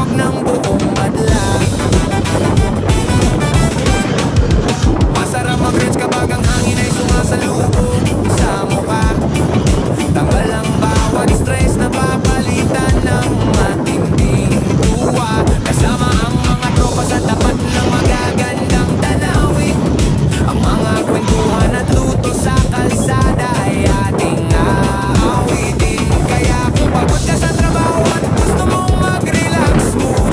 tugtog ng buong madla. Masarap mag-reach kapag ang hangin ay sumasalubong sa mukha. Tanggal ang bawat stress na papalitan ng matinding tuwa. Kasama ang mga tropa sa tapat ng magagandang tanawin. Ang mga kwentuhan at luto sa kalsada ay ating aawitin. Kaya kung pagod ka sa trabaho at gusto mong mag-relax muna,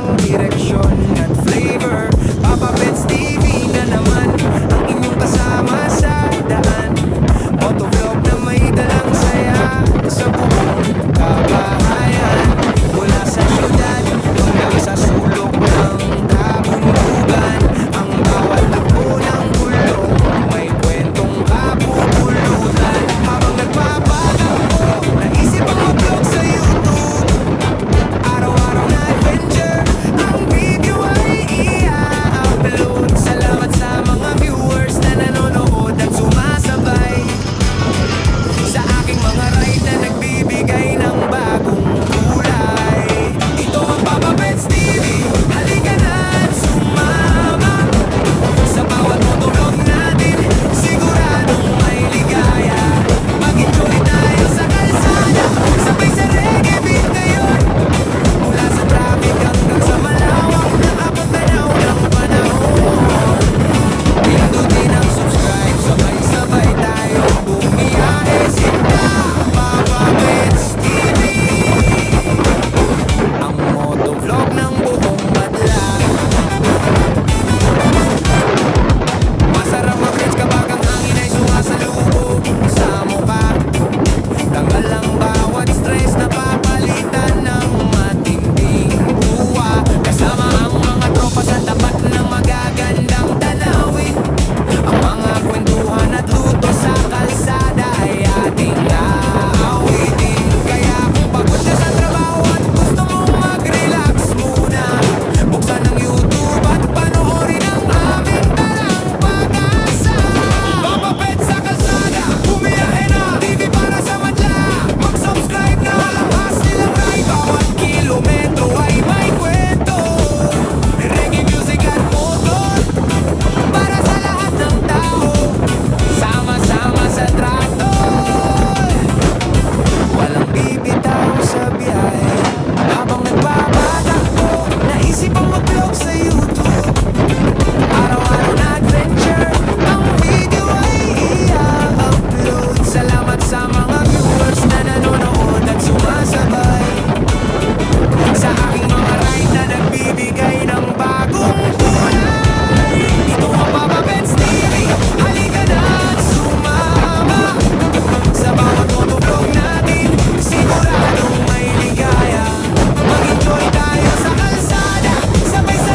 ang direksyon at flavor. Papa Pets TV na naman ang inyong kasama sa daan. Motovlog na may dalang saya sa buong kabahayan. Mula sa syudad hanggang sa sulok ng kabundugan, ang bawat takbo ng gulong may kwentong kapupulutan. Habang nagpapatakbo, naisip ang mag-vlog sa YouTube. Araw-araw na adventure, ang video ay i-upload. Salamat sa mga viewers na nanonood at sumasabay sa aking mga ride na nagbibigay ng bagong kulay. Ito ang Papa Pets TV, halika na at sumama. Sa bawat motovlog natin, siguradong may ligaya. Mag-enjoy tayo sa kalsada, sabay sa reggae beat ngayon. Mula sa traffic hanggang sa malawak na kapagtanaw ng panahon. Pindutin ang subscribe, sabay-sabay tayo bumiyahe. Sinta, Papa Pets TV, ang motovlog ng buong badla. Masarap mag-friends kapag ang hangin ay sumasalubong sa mukha. Tanggal ang bawat stress na papalitan ng matinding tuwa. Kasama ang mga tropa sa tapat ng magagandang tanawin. Ang mga kwentuhan at luto sa kalsada ay ating aawitin. Kaya kung pagod ka sa trabaho at gusto mong mag-relax muna, buksan ang YouTube at panoorin ang aming dalang pag-asa. Papa Pets sa kalsada, bumiyahe na, TV para sa madla. Mag-subscribe na, lakas nilang ride. Bawat kilometro ay may kwento, reggae music at motor para sa lahat ng tao. Sama-sama sa traktor, walang bibitaw sa biyahe. Habang nagpapatakbo, naisip ang mag-vlog sa YouTube. Araw-araw na adventure, ang video ay i-upload. Salamat sa mga viewers na nanonood at sumasabay sa aking mga ride na nagbibigay ng bagong kulay. Ito ang Papa Pets TV, halika na at sumama. Sa bawat motovlog natin, siguradong may ligaya. Mag-enjoy tayo sa kalsada, sabay sa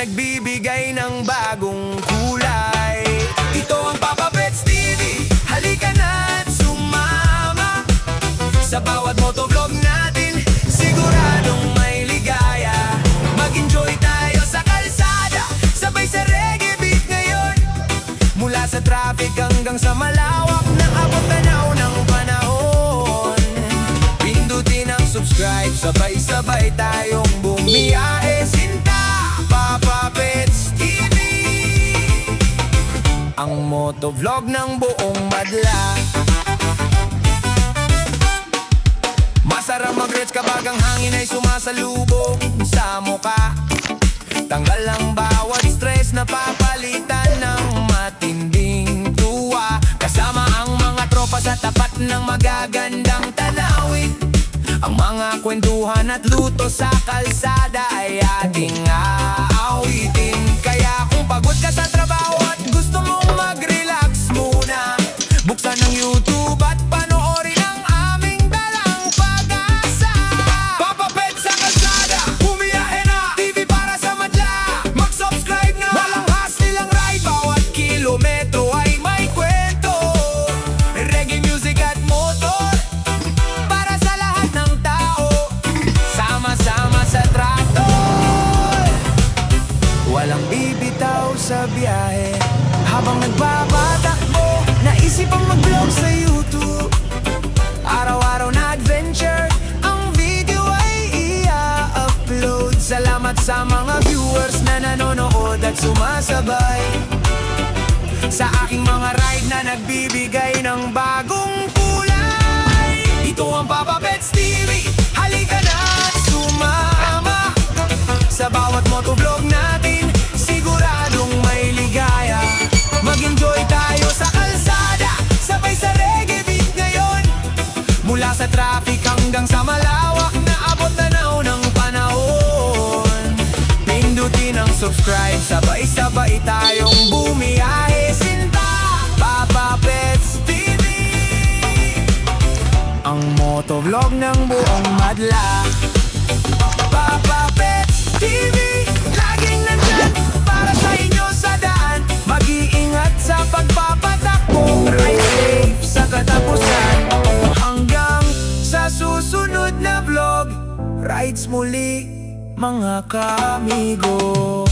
nagbibigay ng bagong kulay. Ito ang Papa Pets TV, halika na at sumama. Sa bawat motovlog natin, siguradong may ligaya. Mag-enjoy tayo sa kalsada, sabay sa reggae beat ngayon. Mula sa traffic hanggang sa malawak na abot tanaw ng panahon. Pindutin ang subscribe, sabay-sabay tayong bumiyahe. Sinta, Papa Pets TV, ang motovlog ng buong madla. Masarap mag-reach kapag ang hangin ay sumasalubong sa mukha. Tanggal ang bawat stress na papalitan ng matinding tuwa. Kasama ang mga tropa sa tapat ng magagandang tanawin. Ang mga kwentuhan at luto sa kalsada ay ating aawitin. Kaya kung pagod ka sa trabaho at gusto mong mag-relax muna, buksan ang YouTube at panoorin ang aming dalang pag-asa. Papa Pets sa kalsada, bumiyahe na, TV para sa madla. Mag-subscribe na, walang hassle ang ride. Bawat kilometro ay may kwento, reggae music at motor, para sa lahat ng tao. Sama-sama sa trato, walang bibitaw sa biyahe. Habang nagbabatakbo, naisip ang mag-vlog sa YouTube. Araw-araw na adventure, ang video ay i-upload. Salamat sa mga viewers na nanonood at sumasabay sa aking mga ride na nagbibigay ng bagong kulay. Ito ang Papa Pets TV, halika na at sumama. Sa bawat motovlog natin, siguradong may ligaya. Mag-enjoy tayo sa kalsada, sabay sa reggae beat ngayon. Mula sa traffic hanggang sa malawak na abot tanaw ng panahon. Pindutin ang subscribe, sabay-sabay tayong bumiyahe. Sinta, Papa Pets TV, ang motovlog ng buong madla. Papa Pets TV, laging nandyan para sa inyo sa daan. Mag-iingat sa pagpapatakbo, ride safe sa katapusan. Hanggang sa susunod na vlog, rides muli mga kaamigo.